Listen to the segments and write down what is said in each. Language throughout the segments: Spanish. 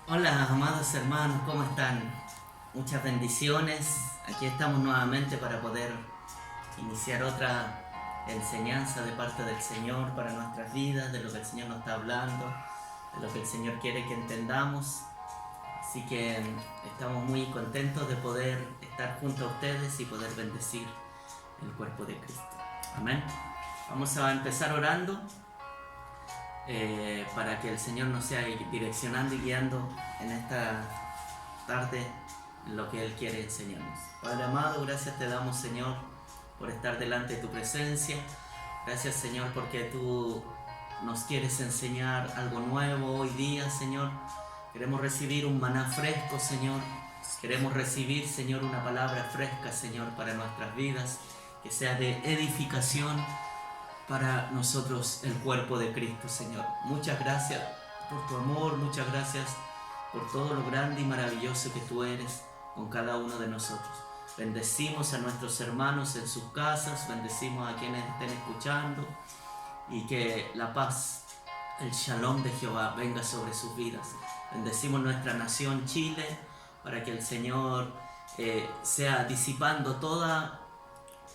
Hola, amados hermanos, ¿cómo están? Muchas bendiciones. Aquí estamos nuevamente para poder iniciar otra enseñanza de parte del Señor para nuestras vidas, de lo que el Señor nos está hablando, de lo que el Señor quiere que entendamos. Así que estamos muy contentos de poder estar junto a ustedes y poder bendecir el cuerpo de Cristo. Amén. Vamos a empezar orando. Para que el Señor nos sea direccionando y guiando en esta tarde en lo que Él quiere enseñarnos. Padre amado, gracias te damos, Señor, por estar delante de tu presencia. Gracias, Señor, porque tú nos quieres enseñar algo nuevo hoy día, Señor. Queremos recibir un maná fresco, Señor. Queremos recibir, Señor, una palabra fresca, Señor, para nuestras vidas, que sea de edificación para nosotros, el cuerpo de Cristo, Señor. Muchas gracias por tu amor, muchas gracias por todo lo grande y maravilloso que tú eres con cada uno de nosotros. Bendecimos a nuestros hermanos en sus casas, bendecimos a quienes estén escuchando, y que la paz, el shalom de Jehová venga sobre sus vidas. Bendecimos nuestra nación Chile, para que el Señor sea disipando toda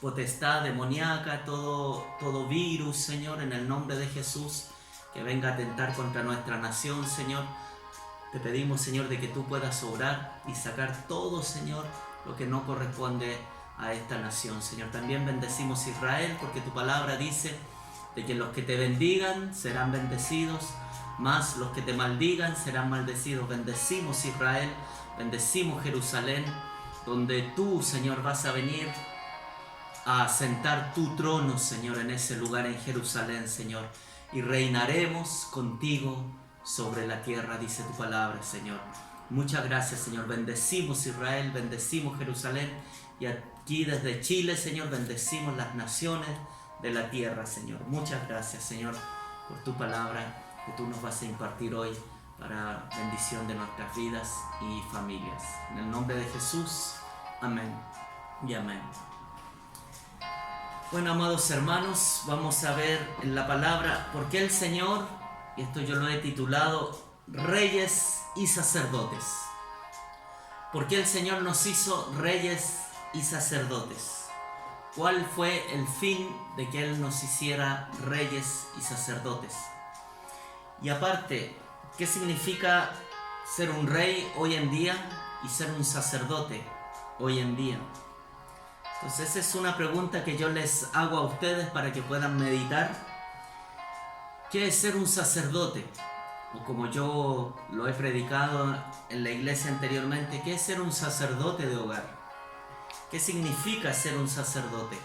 potestad demoníaca, todo virus, Señor, en el nombre de Jesús, que venga a atentar contra nuestra nación, Señor. Te pedimos, Señor, de que tú puedas obrar y sacar todo, Señor, lo que no corresponde a esta nación, Señor. También bendecimos Israel, porque tu palabra dice de que los que te bendigan serán bendecidos, más los que te maldigan serán maldecidos. Bendecimos Israel, bendecimos Jerusalén, donde tú, Señor, vas a venir a sentar tu trono, Señor, en ese lugar en Jerusalén, Señor, y reinaremos contigo sobre la tierra, dice tu palabra, Señor. Muchas gracias, Señor. Bendecimos Israel, bendecimos Jerusalén, y aquí desde Chile, Señor, bendecimos las naciones de la tierra, Señor. Muchas gracias, Señor, por tu palabra que tú nos vas a impartir hoy para bendición de nuestras vidas y familias. En el nombre de Jesús, amén y amén. Bueno, amados hermanos, vamos a ver en la palabra por qué el Señor, y esto yo lo he titulado Reyes y Sacerdotes. ¿Por qué el Señor nos hizo reyes y sacerdotes? ¿Cuál fue el fin de que Él nos hiciera reyes y sacerdotes? Y aparte, ¿qué significa ser un rey hoy en día y ser un sacerdote hoy en día? Entonces esa es una pregunta que yo les hago a ustedes para que puedan meditar. ¿Qué es ser un sacerdote? O como yo lo he predicado en la iglesia anteriormente, ¿qué es ser un sacerdote de hogar? ¿Qué significa ser un sacerdote?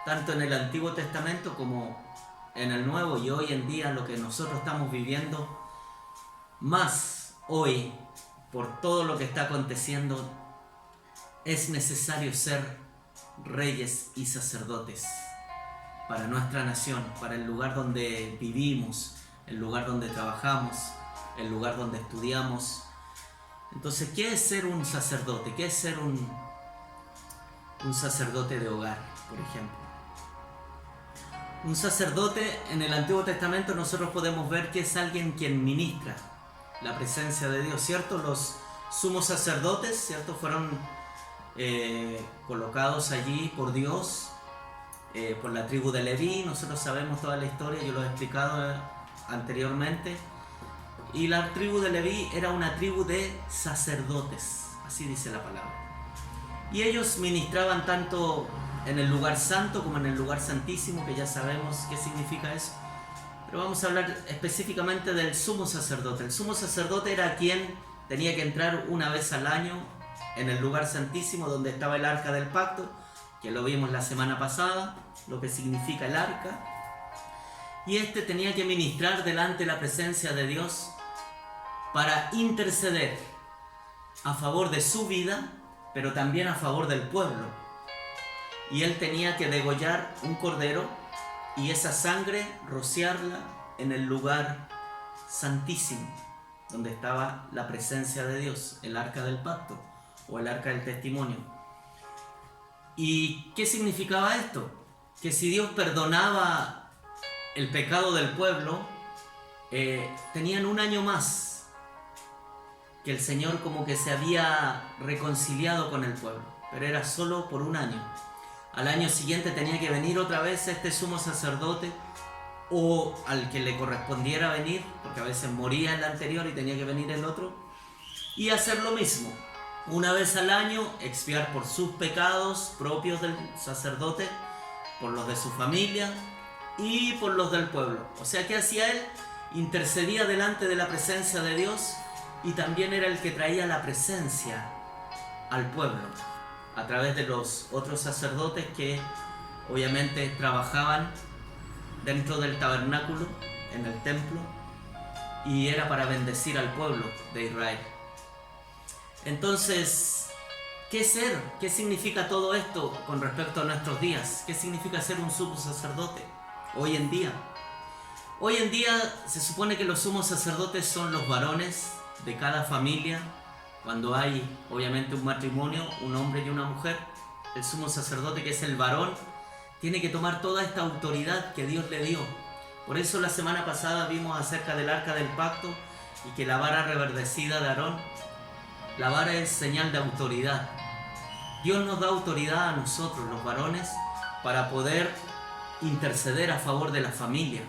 Tanto en el Antiguo Testamento como en el Nuevo, y hoy en día lo que nosotros estamos viviendo, más hoy, por todo lo que está aconteciendo, es necesario ser reyes y sacerdotes para nuestra nación, para el lugar donde vivimos, el lugar donde trabajamos, el lugar donde estudiamos. Entonces, ¿qué es ser un sacerdote? ¿Qué es ser un sacerdote de hogar, por ejemplo? Un sacerdote en el Antiguo Testamento nosotros podemos ver que es alguien quien ministra la presencia de Dios, ¿cierto? Los sumos sacerdotes, ¿cierto? Fueron colocados allí por Dios, por la tribu de Leví. Nosotros sabemos toda la historia, yo lo he explicado anteriormente. Y la tribu de Leví era una tribu de sacerdotes, así dice la palabra. Y ellos ministraban tanto en el lugar santo como en el lugar santísimo, que ya sabemos qué significa eso. Pero vamos a hablar específicamente del sumo sacerdote. El sumo sacerdote era quien tenía que entrar una vez al año en el lugar santísimo donde estaba el arca del pacto, que lo vimos la semana pasada, lo que significa el arca. Y este tenía que ministrar delante de la presencia de Dios para interceder a favor de su vida, pero también a favor del pueblo. Y él tenía que degollar un cordero y esa sangre rociarla en el lugar santísimo, donde estaba la presencia de Dios, el arca del pacto o el arca del testimonio. ¿Y qué significaba esto? Que si Dios perdonaba el pecado del pueblo, tenían un año más que el Señor como que se había reconciliado con el pueblo, pero era solo por un año. Al año siguiente tenía que venir otra vez este sumo sacerdote, o al que le correspondiera venir, porque a veces moría el anterior y tenía que venir el otro, y hacer lo mismo. Una vez al año, expiar por sus pecados propios del sacerdote, por los de su familia y por los del pueblo. O sea, ¿qué hacía él? Intercedía delante de la presencia de Dios, y también era el que traía la presencia al pueblo a través de los otros sacerdotes que obviamente trabajaban dentro del tabernáculo, en el templo, y era para bendecir al pueblo de Israel. Entonces, ¿qué ser? ¿Qué significa todo esto con respecto a nuestros días? ¿Qué significa ser un sumo sacerdote hoy en día? Hoy en día se supone que los sumos sacerdotes son los varones de cada familia. Cuando hay obviamente un matrimonio, un hombre y una mujer, el sumo sacerdote, que es el varón, tiene que tomar toda esta autoridad que Dios le dio. Por eso la semana pasada vimos acerca del arca del pacto y que la vara reverdecida de Aarón, la vara es señal de autoridad. Dios nos da autoridad a nosotros, los varones, para poder interceder a favor de la familia.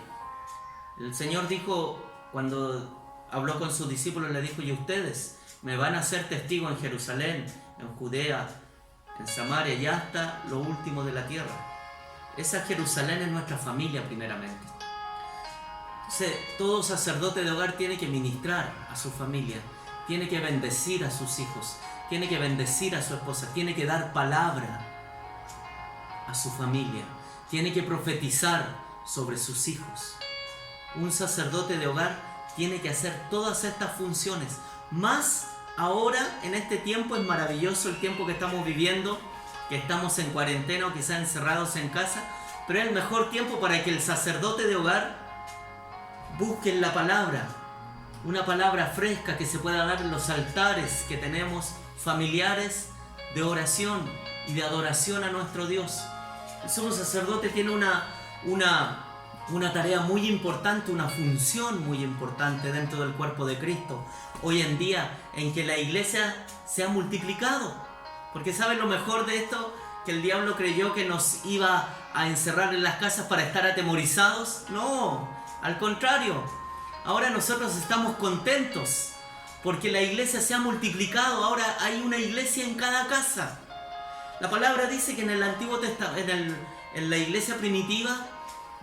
El Señor dijo, cuando habló con sus discípulos, le dijo: y ustedes me van a ser testigos en Jerusalén, en Judea, en Samaria y hasta lo último de la tierra. Esa Jerusalén es nuestra familia primeramente. Entonces, todo sacerdote de hogar tiene que ministrar a su familia, tiene que bendecir a sus hijos, tiene que bendecir a su esposa, tiene que dar palabra a su familia, tiene que profetizar sobre sus hijos. Un sacerdote de hogar tiene que hacer todas estas funciones. Más ahora, en este tiempo, es maravilloso el tiempo que estamos viviendo, que estamos en cuarentena o quizás encerrados en casa, pero es el mejor tiempo para que el sacerdote de hogar busque la palabra, una palabra fresca que se pueda dar en los altares que tenemos familiares de oración y de adoración a nuestro Dios. El sumo sacerdote tiene una tarea muy importante, una función muy importante dentro del cuerpo de Cristo. Hoy en día, en que la iglesia se ha multiplicado. Porque ¿saben lo mejor de esto? Que el diablo creyó que nos iba a encerrar en las casas para estar atemorizados. No, al contrario. Ahora nosotros estamos contentos porque la iglesia se ha multiplicado. Ahora hay una iglesia en cada casa. La palabra dice que en el Antiguo Testamento, en la iglesia primitiva,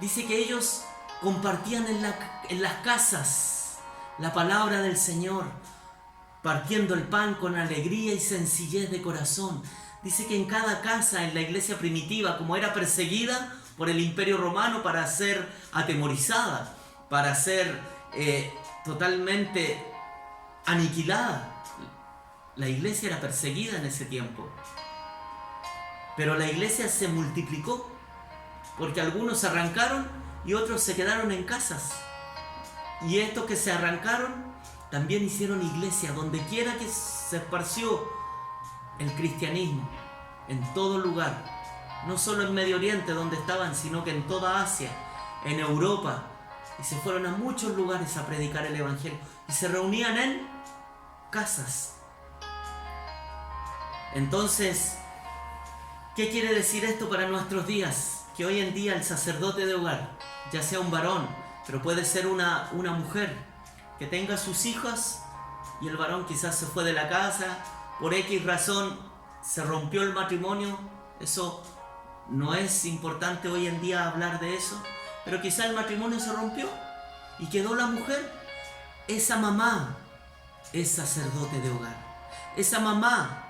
dice que ellos compartían en las casas la palabra del Señor, partiendo el pan con alegría y sencillez de corazón. Dice que en cada casa, en la iglesia primitiva, como era perseguida por el Imperio Romano para ser atemorizada, para ser totalmente aniquilada, la iglesia era perseguida en ese tiempo. Pero la iglesia se multiplicó, porque algunos se arrancaron y otros se quedaron en casas. Y estos que se arrancaron también hicieron iglesia donde quiera que se esparció el cristianismo, en todo lugar. No solo en Medio Oriente donde estaban, sino que en toda Asia, en Europa. Y se fueron a muchos lugares a predicar el Evangelio. Y se reunían en casas. Entonces, ¿qué quiere decir esto para nuestros días? Que hoy en día el sacerdote de hogar, ya sea un varón, pero puede ser una mujer, que tenga sus hijas y el varón quizás se fue de la casa, por X razón se rompió el matrimonio. Eso no es importante hoy en día hablar de eso, pero quizás el matrimonio se rompió y quedó la mujer. Esa mamá es sacerdote de hogar. Esa mamá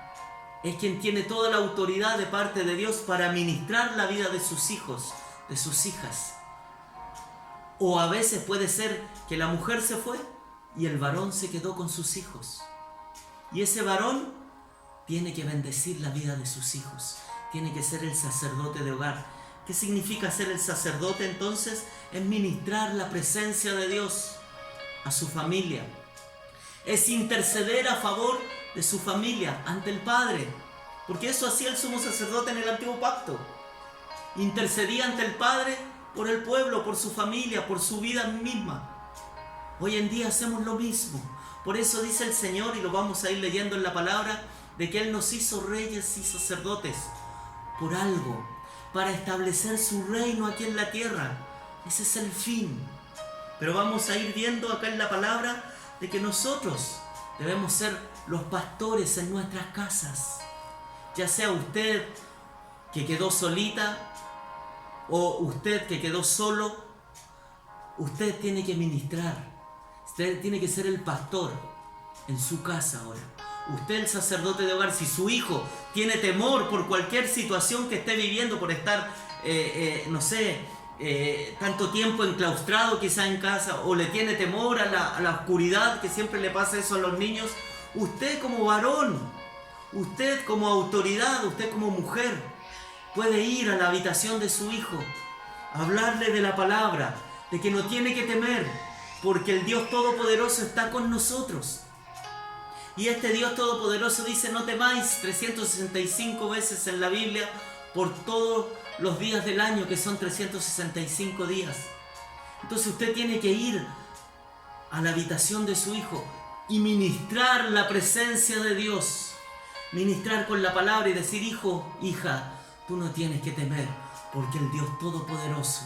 es quien tiene toda la autoridad de parte de Dios para ministrar la vida de sus hijos, de sus hijas. O a veces puede ser que la mujer se fue y el varón se quedó con sus hijos. Y ese varón tiene que bendecir la vida de sus hijos. Tiene que ser el sacerdote de hogar. ¿Qué significa ser el sacerdote entonces? Es ministrar la presencia de Dios a su familia. Es interceder a favor de su familia ante el Padre. Porque eso hacía el sumo sacerdote en el Antiguo Pacto. Intercedía ante el Padre por el pueblo, por su familia, por su vida misma. Hoy en día hacemos lo mismo. Por eso dice el Señor, y lo vamos a ir leyendo en la palabra, de que Él nos hizo reyes y sacerdotes por algo, para establecer su reino aquí en la tierra. Ese es el fin. Pero vamos a ir viendo acá en la palabra de que nosotros debemos ser los pastores en nuestras casas. Ya sea usted que quedó solita o usted que quedó solo, usted tiene que ministrar. Usted tiene que ser el pastor en su casa ahora. Usted el sacerdote de hogar. Si su hijo tiene temor por cualquier situación que esté viviendo, por estar, tanto tiempo enclaustrado quizá en casa, o le tiene temor a la oscuridad, que siempre le pasa eso a los niños, usted como varón, usted como autoridad, usted como mujer, puede ir a la habitación de su hijo, hablarle de la palabra, de que no tiene que temer, porque el Dios Todopoderoso está con nosotros. Y este Dios Todopoderoso dice: no temáis, 365 veces en la Biblia, por todos los días del año, que son 365 días. Entonces usted tiene que ir a la habitación de su hijo y ministrar la presencia de Dios. Ministrar con la palabra y decir: hijo, hija, tú no tienes que temer, porque el Dios Todopoderoso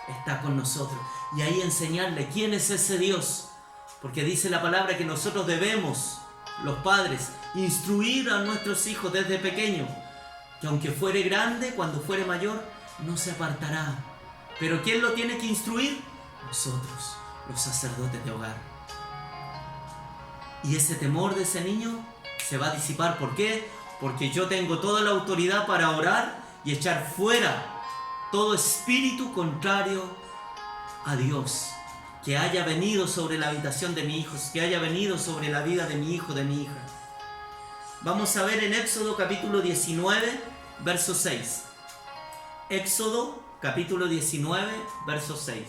está con nosotros. Y ahí enseñarle quién es ese Dios. Porque dice la palabra que nosotros debemos, los padres, instruir a nuestros hijos desde pequeños, que aunque fuere grande, cuando fuere mayor, no se apartará. Pero ¿quién lo tiene que instruir? Nosotros, los sacerdotes de hogar. Y ese temor de ese niño se va a disipar. ¿Por qué? Porque yo tengo toda la autoridad para orar y echar fuera todo espíritu contrario a Dios, que haya venido sobre la habitación de mi hijo, que haya venido sobre la vida de mi hijo, de mi hija. Vamos a ver en Éxodo capítulo 19, verso 6. Éxodo capítulo 19, verso 6.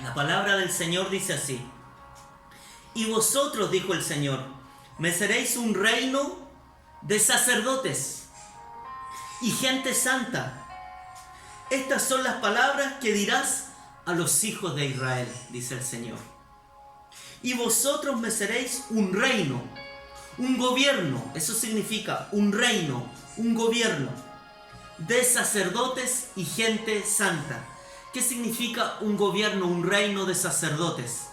La palabra del Señor dice así: y vosotros, dijo el Señor, me seréis un reino de sacerdotes y gente santa. Estas son las palabras que dirás a los hijos de Israel, dice el Señor. Y vosotros me seréis un reino, un gobierno. Eso significa un reino, un gobierno de sacerdotes y gente santa. ¿Qué significa un gobierno, un reino de sacerdotes?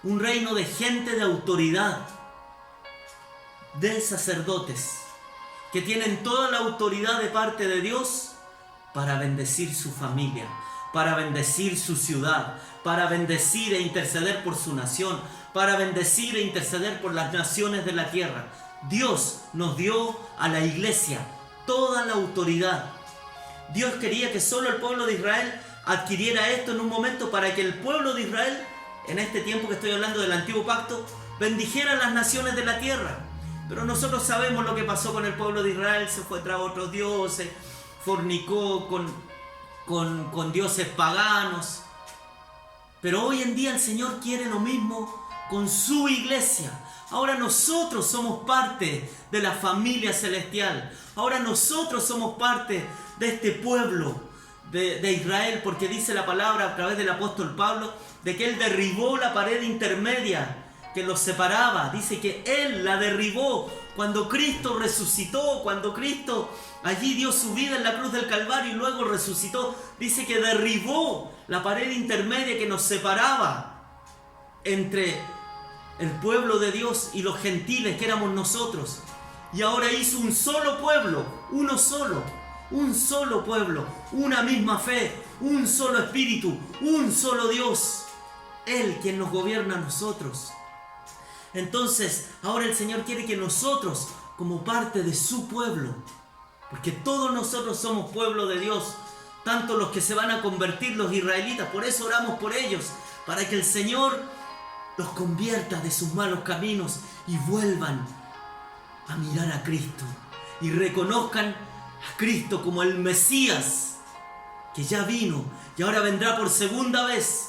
Un reino de gente de autoridad, de sacerdotes, que tienen toda la autoridad de parte de Dios para bendecir su familia, para bendecir su ciudad, para bendecir e interceder por su nación, para bendecir e interceder por las naciones de la tierra. Dios nos dio a la iglesia toda la autoridad. Dios quería que solo el pueblo de Israel adquiriera esto en un momento, para que el pueblo de Israel, en este tiempo que estoy hablando del antiguo pacto, bendijera a las naciones de la tierra. Pero nosotros sabemos lo que pasó con el pueblo de Israel. Se fue tras otros dioses, fornicó con dioses paganos. Pero hoy en día el Señor quiere lo mismo con su iglesia. Ahora nosotros somos parte de la familia celestial. Ahora nosotros somos parte de este pueblo de Israel, porque dice la palabra a través del apóstol Pablo de que Él derribó la pared intermedia que los separaba. Dice que Él la derribó cuando Cristo resucitó, cuando Cristo allí dio su vida en la cruz del Calvario y luego resucitó. Dice que derribó la pared intermedia que nos separaba entre el pueblo de Dios y los gentiles que éramos nosotros. Y ahora hizo un solo pueblo, uno solo, un solo pueblo, una misma fe, un solo espíritu, un solo Dios. Él quien nos gobierna a nosotros. Entonces, ahora el Señor quiere que nosotros, como parte de su pueblo, porque todos nosotros somos pueblo de Dios, tanto los que se van a convertir, los israelitas, por eso oramos por ellos, para que el Señor los convierta de sus malos caminos y vuelvan a mirar a Cristo y reconozcan a Cristo como el Mesías, que ya vino y ahora vendrá por segunda vez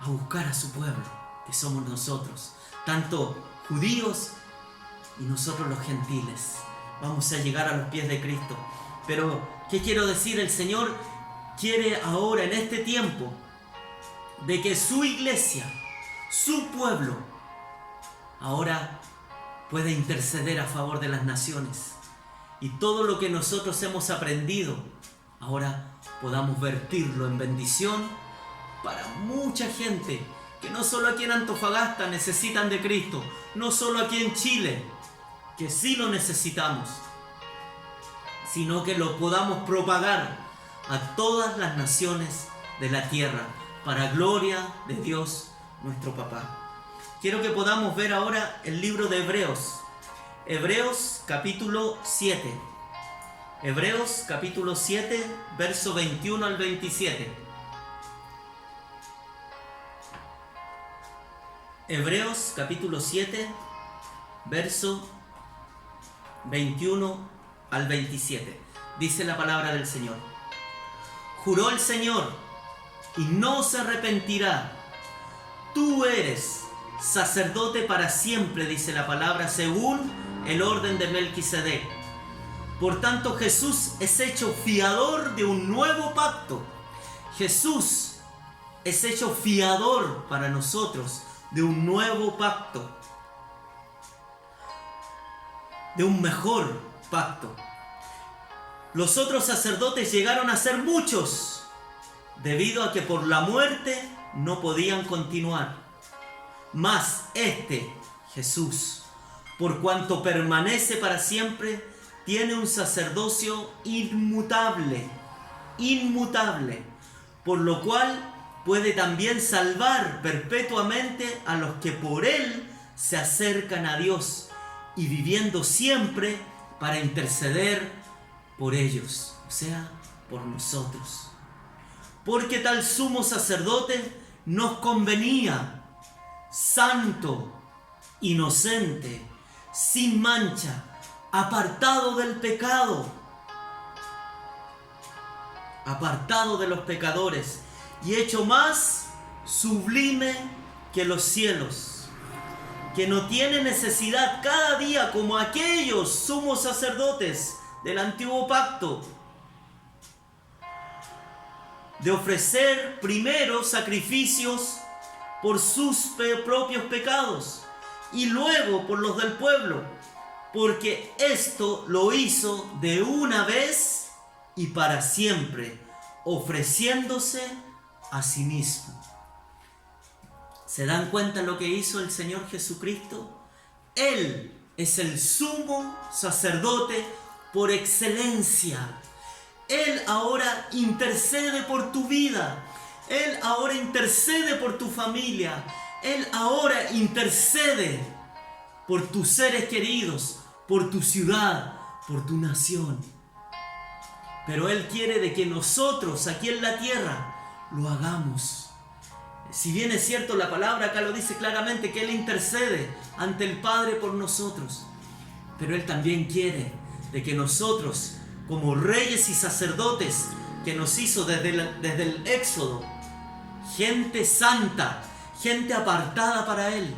a buscar a su pueblo, que somos nosotros, tanto judíos y nosotros los gentiles. Vamos a llegar a los pies de Cristo. Pero, ¿qué quiero decir? El Señor quiere ahora, en este tiempo, de que su iglesia, su pueblo, ahora puede interceder a favor de las naciones. Y todo lo que nosotros hemos aprendido, ahora podamos vertirlo en bendición para mucha gente, que no solo aquí en Antofagasta necesitan de Cristo, no solo aquí en Chile, que sí lo necesitamos, sino que lo podamos propagar a todas las naciones de la tierra, para gloria de Dios nuestro Papá. Quiero que podamos ver ahora el libro de Hebreos. Hebreos capítulo 7. Hebreos capítulo 7, verso 21 al 27. Hebreos capítulo 7, verso 21 al 27. Dice la palabra del Señor. Juró el Señor y no se arrepentirá. Tú eres sacerdote para siempre, dice la palabra, según el orden de Melquisedec. Por tanto, Jesús es hecho fiador de un nuevo pacto. Jesús es hecho fiador para nosotros de un nuevo pacto, de un mejor pacto. Los otros sacerdotes llegaron a ser muchos, debido a que por la muerte no podían continuar. Mas Jesús, por cuanto permanece para siempre, tiene un sacerdocio inmutable, por lo cual puede también salvar perpetuamente a los que por él se acercan a Dios, y viviendo siempre para interceder por ellos, o sea, por nosotros. Porque tal sumo sacerdote nos convenía, santo, inocente, sin mancha, apartado del pecado, apartado de los pecadores, y hecho más sublime que los cielos, que no tiene necesidad cada día, como aquellos sumos sacerdotes del antiguo pacto, de ofrecer primero sacrificios por sus propios pecados y luego por los del pueblo, porque esto lo hizo de una vez y para siempre, ofreciéndose a sí mismo. ¿Se dan cuenta lo que hizo el Señor Jesucristo? Él es el sumo sacerdote por excelencia. Él ahora intercede por tu vida. Él ahora intercede por tu familia. Él ahora intercede por tus seres queridos, por tu ciudad, por tu nación. Pero Él quiere de que nosotros aquí en la tierra lo hagamos. Si bien es cierto, la palabra acá lo dice claramente, que Él intercede ante el Padre por nosotros, pero Él también quiere de que nosotros, como reyes y sacerdotes que nos hizo desde el Éxodo, gente santa, gente apartada para Él,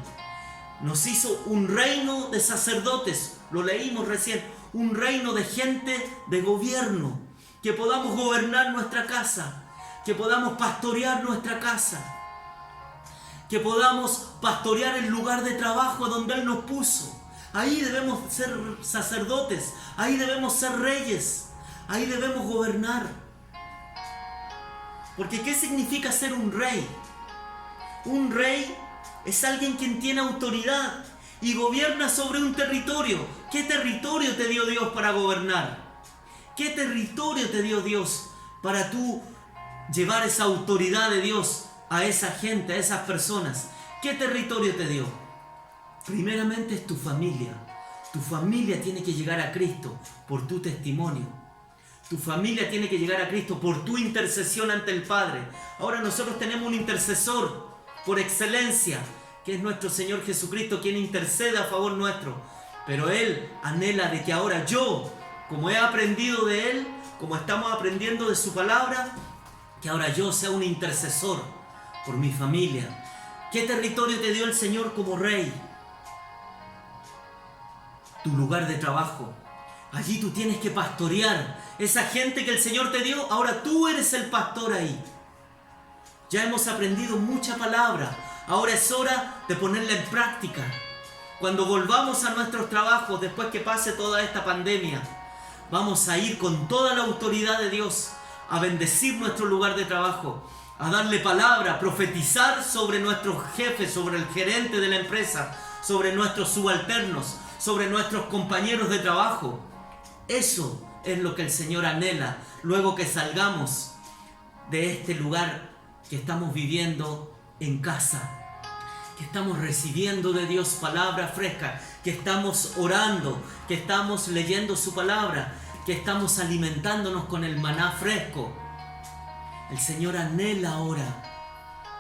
nos hizo un reino de sacerdotes, lo leímos recién, un reino de gente de gobierno, que podamos gobernar nuestra casa, que podamos pastorear nuestra casa, que podamos pastorear el lugar de trabajo donde Él nos puso. Ahí debemos ser sacerdotes, ahí debemos ser reyes, ahí debemos gobernar. Porque ¿qué significa ser un rey? Un rey es alguien quien tiene autoridad y gobierna sobre un territorio. ¿Qué territorio te dio Dios para gobernar? ¿Qué territorio te dio Dios para tú llevar esa autoridad de Dios a esa gente, a esas personas? ¿Qué territorio te dio? Primeramente es tu familia. Tu familia tiene que llegar a Cristo por tu testimonio. Tu familia tiene que llegar a Cristo por tu intercesión ante el Padre. Ahora nosotros tenemos un intercesor por excelencia, que es nuestro Señor Jesucristo, quien intercede a favor nuestro. Pero Él anhela de que ahora yo, como he aprendido de Él, como estamos aprendiendo de su palabra, que ahora yo sea un intercesor por mi familia. ¿Qué territorio te dio el Señor como rey? Tu lugar de trabajo. Allí tú tienes que pastorear esa gente que el Señor te dio. Ahora tú eres el pastor ahí. Ya hemos aprendido mucha palabra. Ahora es hora de ponerla en práctica. Cuando volvamos a nuestros trabajos, después que pase toda esta pandemia, vamos a ir con toda la autoridad de Dios a bendecir nuestro lugar de trabajo, a darle palabra, a profetizar sobre nuestros jefes, sobre el gerente de la empresa, sobre nuestros subalternos, sobre nuestros compañeros de trabajo. Eso es lo que el Señor anhela luego que salgamos de este lugar que estamos viviendo en casa, que estamos recibiendo de Dios palabra fresca, que estamos orando, que estamos leyendo su palabra, que estamos alimentándonos con el maná fresco. El Señor anhela ahora,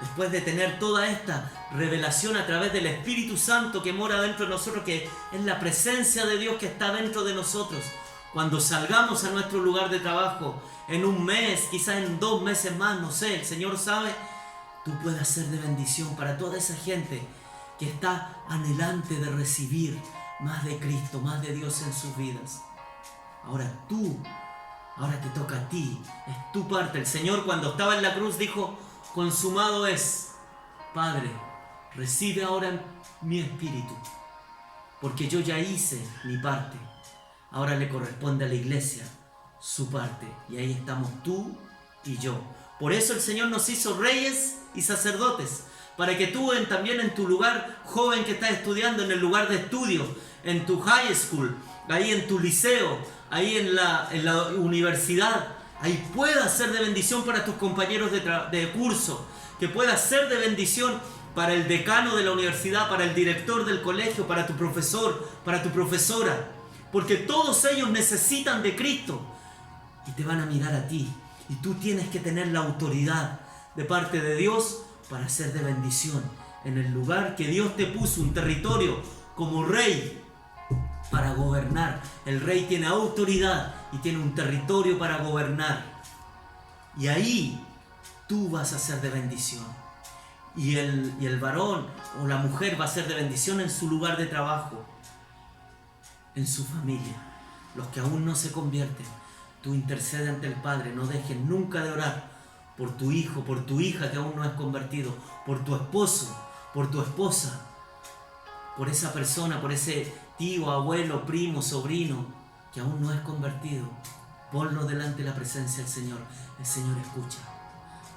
después de tener toda esta revelación a través del Espíritu Santo que mora dentro de nosotros, que es la presencia de Dios que está dentro de nosotros, cuando salgamos a nuestro lugar de trabajo, en un mes, quizás en 2 meses más, no sé, el Señor sabe, tú puedas ser de bendición para toda esa gente que está anhelante de recibir más de Cristo, más de Dios en sus vidas. Ahora te toca a ti, es tu parte. El Señor cuando estaba en la cruz dijo, consumado es. Padre, recibe ahora mi espíritu, porque yo ya hice mi parte. Ahora le corresponde a la iglesia su parte, y ahí estamos tú y yo. Por eso el Señor nos hizo reyes y sacerdotes, para que tú también en tu lugar, joven que estás estudiando, en el lugar de estudio, en tu high school, ahí en tu liceo, ahí en la universidad, ahí puedas ser de bendición para tus compañeros de curso, que puedas ser de bendición para el decano de la universidad, para el director del colegio, para tu profesor, para tu profesora, porque todos ellos necesitan de Cristo y te van a mirar a ti, y tú tienes que tener la autoridad de parte de Dios para ser de bendición en el lugar que Dios te puso, un territorio como rey para gobernar. El rey tiene autoridad y tiene un territorio para gobernar, y ahí tú vas a ser de bendición, y el varón o la mujer va a ser de bendición en su lugar de trabajo, en su familia. Los que aún no se convierten, tú intercede ante el Padre, no dejes nunca de orar por tu hijo, por tu hija que aún no es convertido, por tu esposo, por tu esposa, por esa persona, por ese tío, abuelo, primo, sobrino que aún no es convertido. Ponlo delante de la presencia del Señor. El Señor escucha.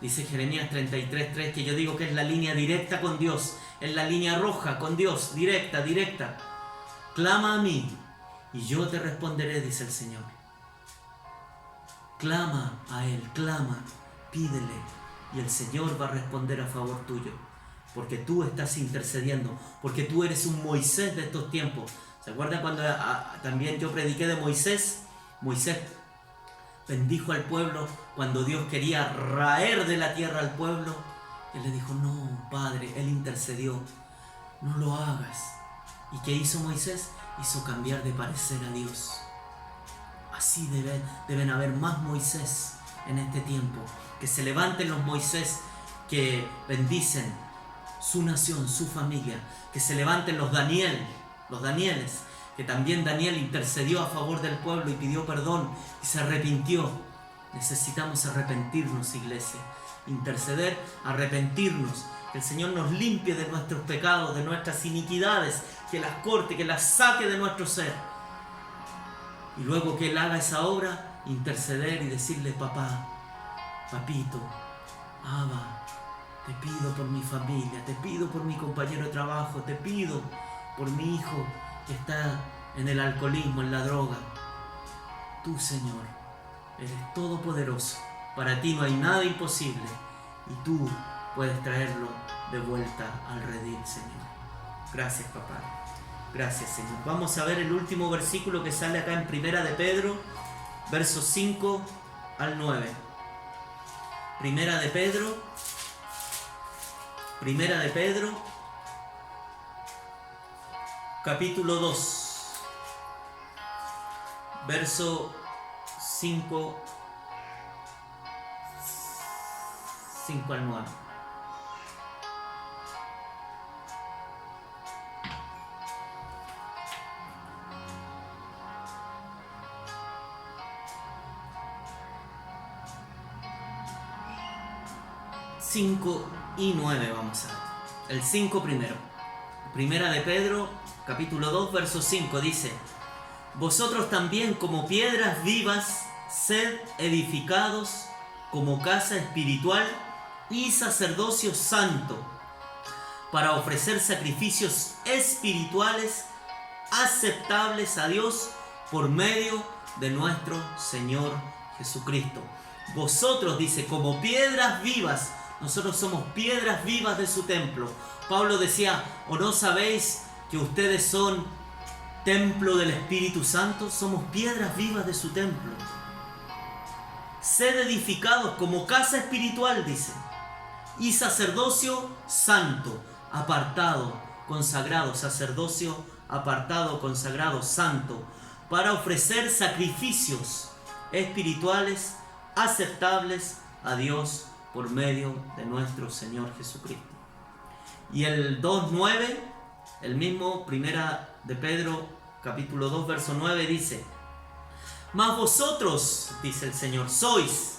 Dice Jeremías 33:3 que yo digo que es la línea directa con Dios, es la línea roja con Dios, directa. Clama a mí y yo te responderé, dice el Señor. Clama a Él, clama, pídele, y el Señor va a responder a favor tuyo, porque tú estás intercediendo, porque tú eres un Moisés de estos tiempos. ¿Se acuerdan cuando también yo prediqué de Moisés? Moisés bendijo al pueblo cuando Dios quería raer de la tierra al pueblo. Él le dijo, no, Padre, Él intercedió, no lo hagas. ¿Y qué hizo Moisés? Hizo cambiar de parecer a Dios. Así deben haber más Moisés en este tiempo. Que se levanten los Moisés que bendicen su nación, su familia. Que se levanten los Danieles, que también Daniel intercedió a favor del pueblo y pidió perdón y se arrepintió. Necesitamos arrepentirnos, iglesia. Interceder, arrepentirnos. Que el Señor nos limpie de nuestros pecados, de nuestras iniquidades, que las corte, que las saque de nuestro ser. Y luego que Él haga esa obra, interceder y decirle, papá, papito, Abba, te pido por mi familia, te pido por mi compañero de trabajo, te pido por mi hijo que está en el alcoholismo, en la droga. Tú, Señor, eres todopoderoso. Para ti no hay nada imposible y tú puedes traerlo de vuelta al redil, Señor. Gracias, papá. Gracias, Señor. Vamos a ver el último versículo que sale acá en Primera de Pedro, versos 5 al 9. Primera de Pedro, capítulo 2, verso 5 al 9. 5 y 9 vamos a ver. El 5 primero. Primera de Pedro, capítulo 2, verso 5 dice: vosotros también como piedras vivas, sed edificados como casa espiritual y sacerdocio santo, para ofrecer sacrificios espirituales aceptables a Dios por medio de nuestro Señor Jesucristo. Vosotros, dice, como piedras vivas, nosotros somos piedras vivas de su templo. Pablo decía: ¿o no sabéis que ustedes son templo del Espíritu Santo? Somos piedras vivas de su templo. Sed edificados como casa espiritual, dice, y sacerdocio santo, apartado, consagrado, sacerdocio apartado, consagrado, santo, para ofrecer sacrificios espirituales aceptables a Dios por medio de nuestro Señor Jesucristo. Y el 2.9, el mismo Primera de Pedro, capítulo 2, verso 9, dice: mas vosotros, dice el Señor, sois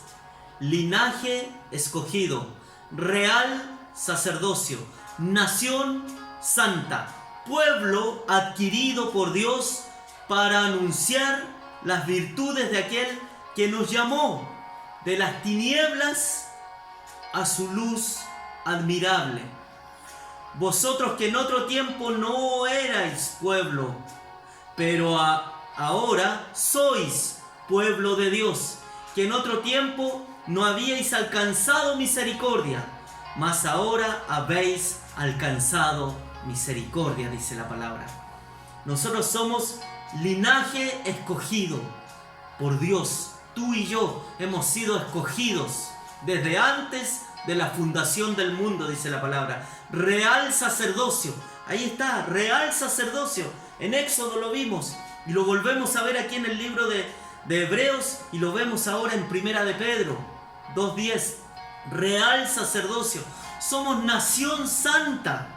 linaje escogido, real sacerdocio, nación santa, pueblo adquirido por Dios, para anunciar las virtudes de aquel que nos llamó de las tinieblas a su luz admirable. Vosotros que en otro tiempo no erais pueblo, pero ahora sois pueblo de Dios, que en otro tiempo no habíais alcanzado misericordia, mas ahora habéis alcanzado misericordia, dice la palabra. Nosotros somos linaje escogido por Dios. Tú y yo hemos sido escogidos desde antes de la fundación del mundo, dice la palabra. Real sacerdocio, ahí está, real sacerdocio. En Éxodo lo vimos y lo volvemos a ver aquí en el libro de Hebreos, y lo vemos ahora en Primera de Pedro 2.10. Real sacerdocio. Somos nación santa,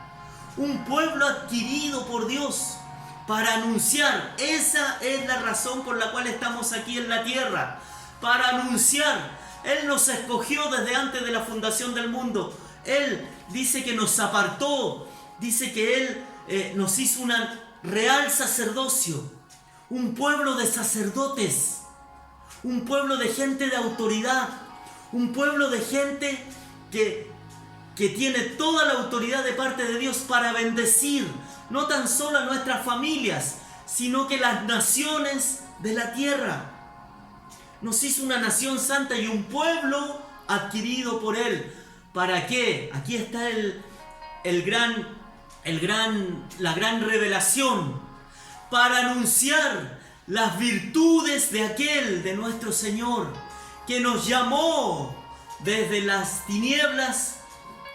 un pueblo adquirido por Dios para anunciar. Esa es la razón por la cual estamos aquí en la tierra, para anunciar. Él nos escogió desde antes de la fundación del mundo. Él dice que nos apartó, dice que Él nos hizo un real sacerdocio, un pueblo de sacerdotes, un pueblo de gente de autoridad, un pueblo de gente que tiene toda la autoridad de parte de Dios para bendecir no tan solo a nuestras familias, sino que las naciones de la tierra. Nos hizo una nación santa y un pueblo adquirido por Él. ¿Para qué? Aquí está la gran revelación. Para anunciar las virtudes de aquel, de nuestro Señor, que nos llamó desde las tinieblas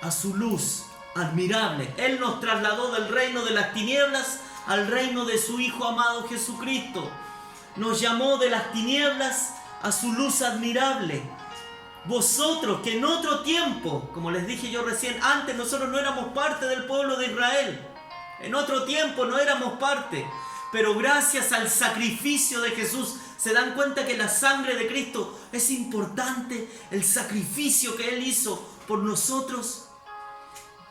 a su luz admirable. Él nos trasladó del reino de las tinieblas al reino de su Hijo amado Jesucristo. Nos llamó de las tinieblas a su luz admirable. Vosotros que en otro tiempo, como les dije yo recién, antes nosotros no éramos parte del pueblo de Israel. En otro tiempo no éramos parte. Pero gracias al sacrificio de Jesús, se dan cuenta que la sangre de Cristo es importante. El sacrificio que Él hizo por nosotros.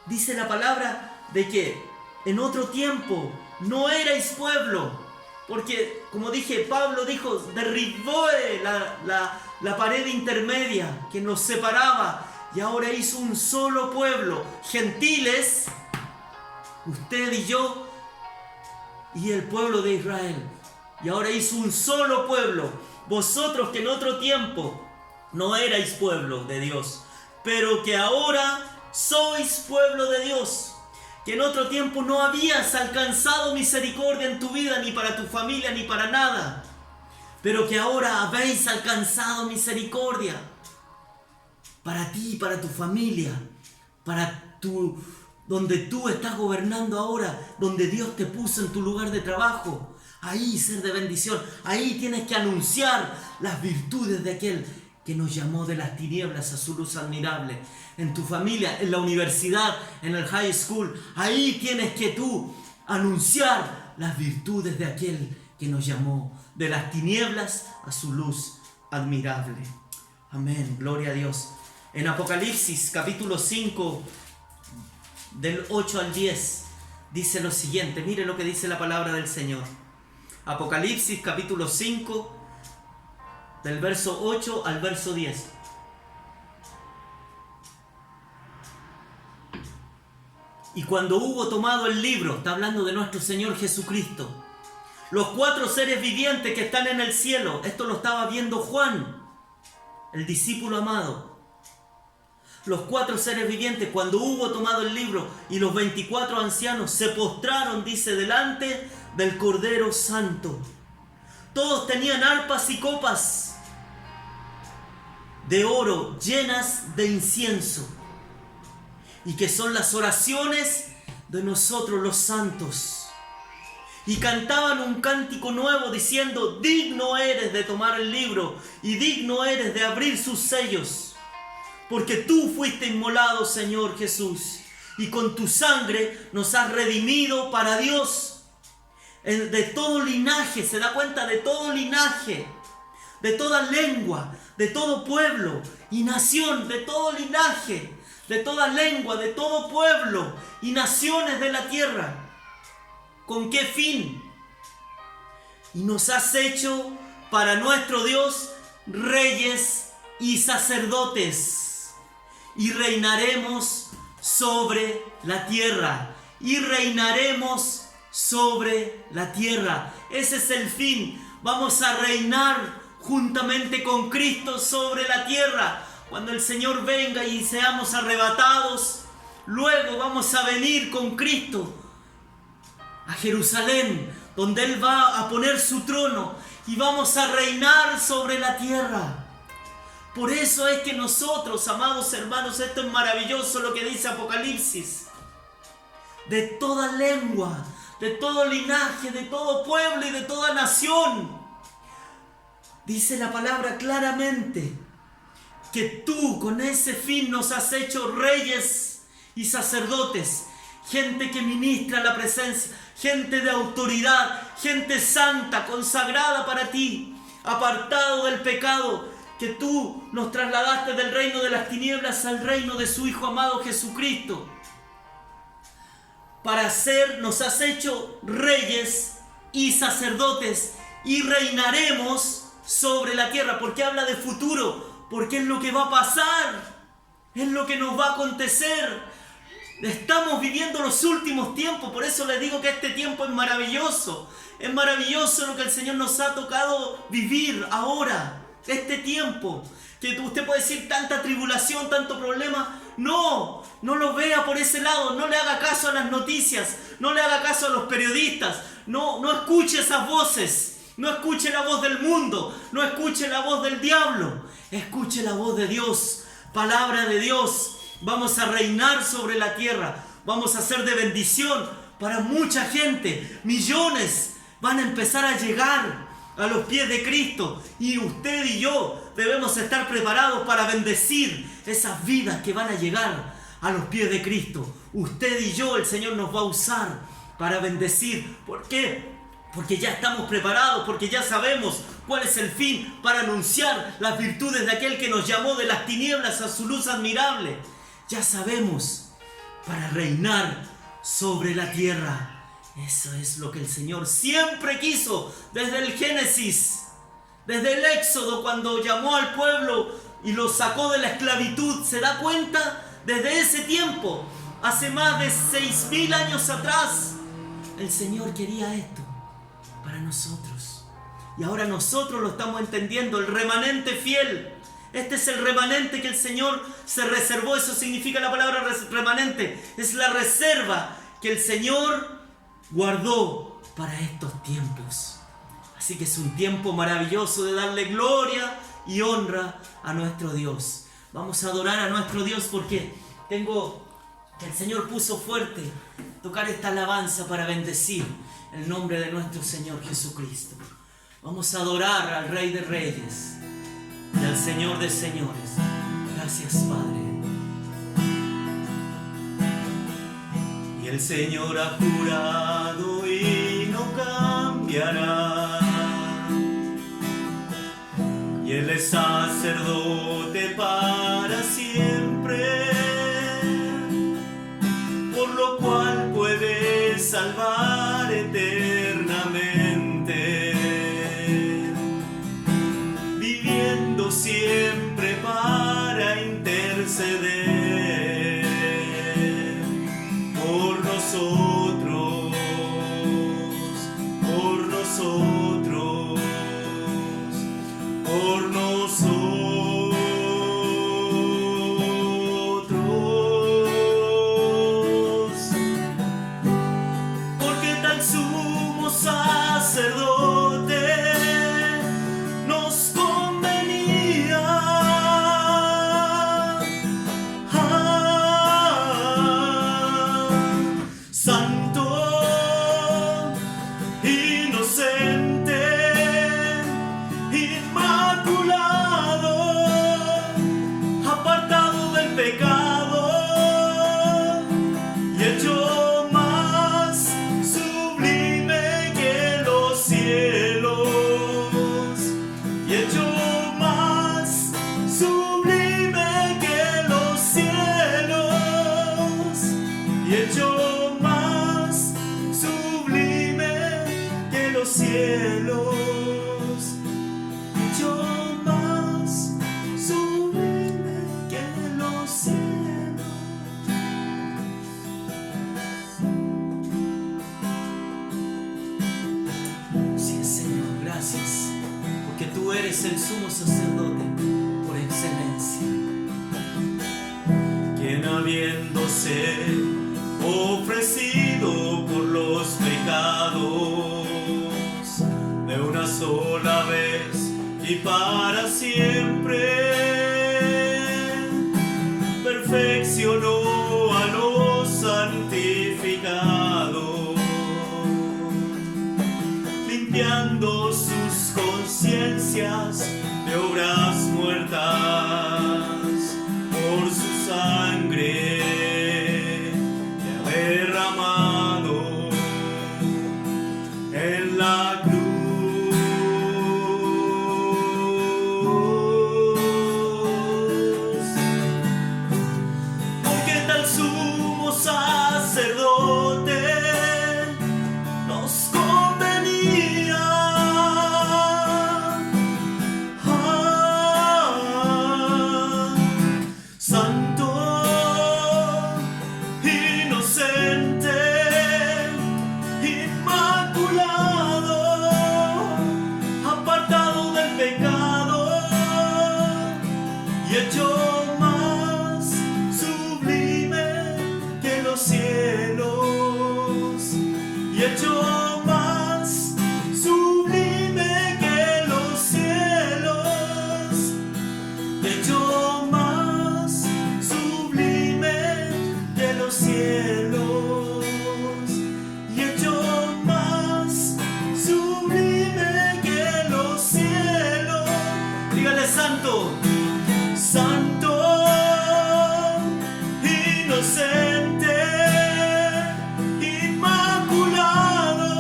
Dice la palabra de que en otro tiempo no erais pueblo. Porque, como dije, Pablo dijo, derribó la pared intermedia que nos separaba. Y ahora hizo un solo pueblo. Gentiles, usted y yo, y el pueblo de Israel. Y ahora hizo un solo pueblo. Vosotros que en otro tiempo no erais pueblo de Dios, pero que ahora sois pueblo de Dios. Que en otro tiempo no habías alcanzado misericordia en tu vida, ni para tu familia, ni para nada, pero que ahora habéis alcanzado misericordia para ti, para tu familia, para donde tú estás gobernando ahora, donde Dios te puso en tu lugar de trabajo. Ahí ser de bendición, ahí tienes que anunciar las virtudes de aquel que nos llamó de las tinieblas a su luz admirable. En tu familia, en la universidad, en el high school, ahí tienes que tú anunciar las virtudes de aquel que nos llamó de las tinieblas a su luz admirable. Amén, gloria a Dios. En Apocalipsis capítulo 5, del 8 al 10, dice lo siguiente. Mire lo que dice la palabra del Señor. Apocalipsis capítulo 5, del verso 8 al verso 10. Y cuando hubo tomado el libro, está hablando de nuestro Señor Jesucristo, los 4 seres vivientes que están en el cielo, esto lo estaba viendo Juan, el discípulo amado. Los 4 seres vivientes, cuando hubo tomado el libro, y los 24 ancianos se postraron, dice, delante del Cordero Santo. Todos tenían arpas y copas de oro llenas de incienso, y que son las oraciones de nosotros los santos. Y cantaban un cántico nuevo diciendo: digno eres de tomar el libro y digno eres de abrir sus sellos, porque tú fuiste inmolado, Señor Jesús, y con tu sangre nos has redimido para Dios, de todo linaje. Se da cuenta, de todo linaje, de toda lengua, de todo pueblo y nación, de todo linaje, de toda lengua, de todo pueblo y naciones de la tierra. ¿Con qué fin? Y nos has hecho para nuestro Dios reyes y sacerdotes, y reinaremos sobre la tierra, y reinaremos sobre la tierra. Ese es el fin. Vamos a reinar juntamente con Cristo sobre la tierra. Cuando el Señor venga y seamos arrebatados, luego vamos a venir con Cristo a Jerusalén, donde Él va a poner su trono y vamos a reinar sobre la tierra. Por eso es que nosotros, amados hermanos, esto es maravilloso lo que dice Apocalipsis. De toda lengua, de todo linaje, de todo pueblo y de toda nación. Dice la palabra claramente que tú con ese fin nos has hecho reyes y sacerdotes, gente que ministra la presencia, gente de autoridad, gente santa, consagrada para ti, apartado del pecado, que tú nos trasladaste del reino de las tinieblas al reino de su Hijo amado Jesucristo. Nos has hecho reyes y sacerdotes y reinaremos sobre la tierra. ¿Por qué habla de futuro? Porque es lo que va a pasar, es lo que nos va a acontecer. Estamos viviendo los últimos tiempos, por eso les digo que este tiempo es maravilloso. Es maravilloso lo que el Señor nos ha tocado vivir ahora, este tiempo. Que usted puede decir tanta tribulación, tanto problema. No lo vea por ese lado, no le haga caso a las noticias, no le haga caso a los periodistas, no escuche esas voces, no escuche la voz del mundo, no escuche la voz del diablo, escuche la voz de Dios, palabra de Dios. Vamos a reinar sobre la tierra, vamos a ser de bendición para mucha gente. Millones van a empezar a llegar a los pies de Cristo, y usted y yo debemos estar preparados para bendecir esas vidas que van a llegar a los pies de Cristo. Usted y yo, el Señor nos va a usar para bendecir. ¿Por qué? Porque ya estamos preparados, porque ya sabemos cuál es el fin, para anunciar las virtudes de aquel que nos llamó de las tinieblas a su luz admirable. Ya sabemos, para reinar sobre la tierra. Eso es lo que el Señor siempre quiso, desde el Génesis, desde el Éxodo, cuando llamó al pueblo y lo sacó de la esclavitud. ¿Se da cuenta? Desde ese tiempo, hace más de 6.000 años atrás, el Señor quería esto para nosotros. Y ahora nosotros lo estamos entendiendo, el remanente fiel. Este es el remanente que el Señor se reservó. Eso significa la palabra remanente. Es la reserva que el Señor guardó para estos tiempos. Así que es un tiempo maravilloso de darle gloria y honra a nuestro Dios. Vamos a adorar a nuestro Dios, porque el Señor puso fuerte tocar esta alabanza para bendecir el nombre de nuestro Señor Jesucristo. Vamos a adorar al Rey de Reyes y al Señor de Señores. Gracias, Padre. Y el Señor ha jurado y no cambiará, y Él es sacerdote para siempre. lo cual puede salvar eternamente, viviendo siempre para interceder por nosotros, por nosotros, por nosotros. Porque tal sumo sacerdote nos convenía. Santo, inocente, inmaculado, apartado del pecado y hecho más sublime que los cielos, y hecho más sublime que los cielos, y hecho más sublime que los cielos, hecho más sublime que los cielos. Sí, Señor, gracias, porque tú eres el sumo sacerdote por excelencia, quien habiéndose ofrecido por los pecados de una sola vez y para siempre, perfeccionó a los santificados, limpiando sus conciencias de obras muertas por su sangre derramado en la cruz. Porque tal sumo sacerdote nos convenía. Santo, inocente, inmaculado, apartado del pecado y hecho más sublime que los cielos, y hecho más sublime que los cielos, y hecho más sublime que los cielos, y hecho más sublime que los cielos. Dígale: santo, santo, inocente, inmaculado,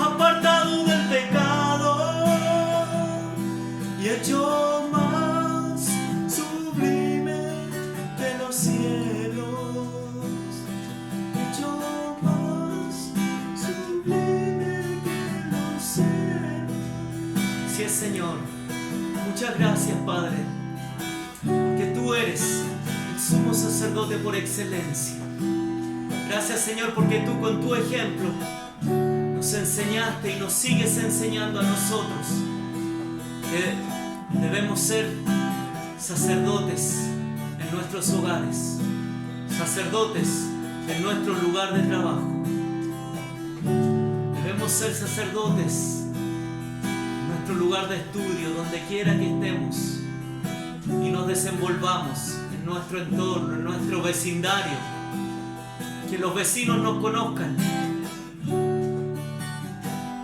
apartado del pecado y hecho más sublime que los cielos, hecho más sublime que los cielos. Sí, Señor, muchas gracias, Padre, que tú eres el sumo sacerdote por excelencia. Gracias, Señor, porque tú con tu ejemplo nos enseñaste y nos sigues enseñando a nosotros que debemos ser sacerdotes en nuestros hogares, sacerdotes en nuestro lugar de trabajo. Debemos ser sacerdotes en nuestro lugar de estudio, donde quiera que estemos y nos desenvolvamos en nuestro entorno, en nuestro vecindario. Que los vecinos nos conozcan,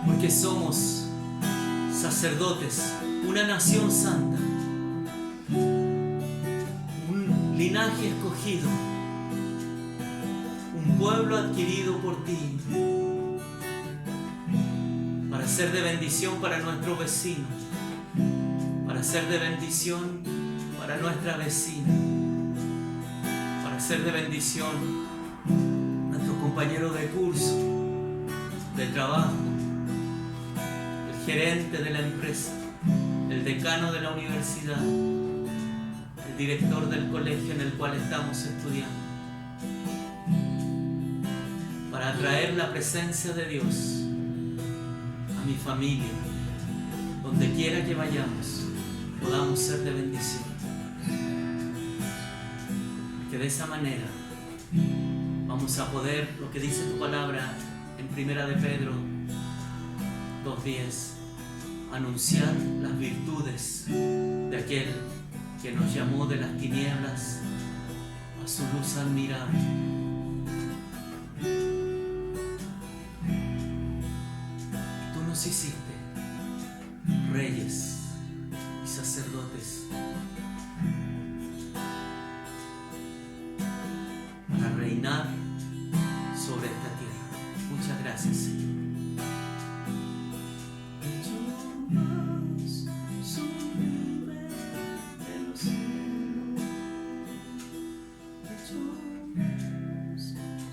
porque somos sacerdotes, una nación santa, un linaje escogido, un pueblo adquirido por ti, para ser de bendición para nuestros vecinos, para ser de bendición para nuestra vecina, para ser de bendición compañero de curso, de trabajo, el gerente de la empresa, el decano de la universidad, el director del colegio en el cual estamos estudiando, para traer la presencia de Dios a mi familia, donde quiera que vayamos, podamos ser de bendición. Que de esa manera vamos a poder, lo que dice tu palabra en 1 de Pedro 2:10, anunciar las virtudes de aquel que nos llamó de las tinieblas a su luz admirable. Tú nos hiciste reyes y sacerdotes para reinar sobre esta tierra. Muchas gracias, Señor.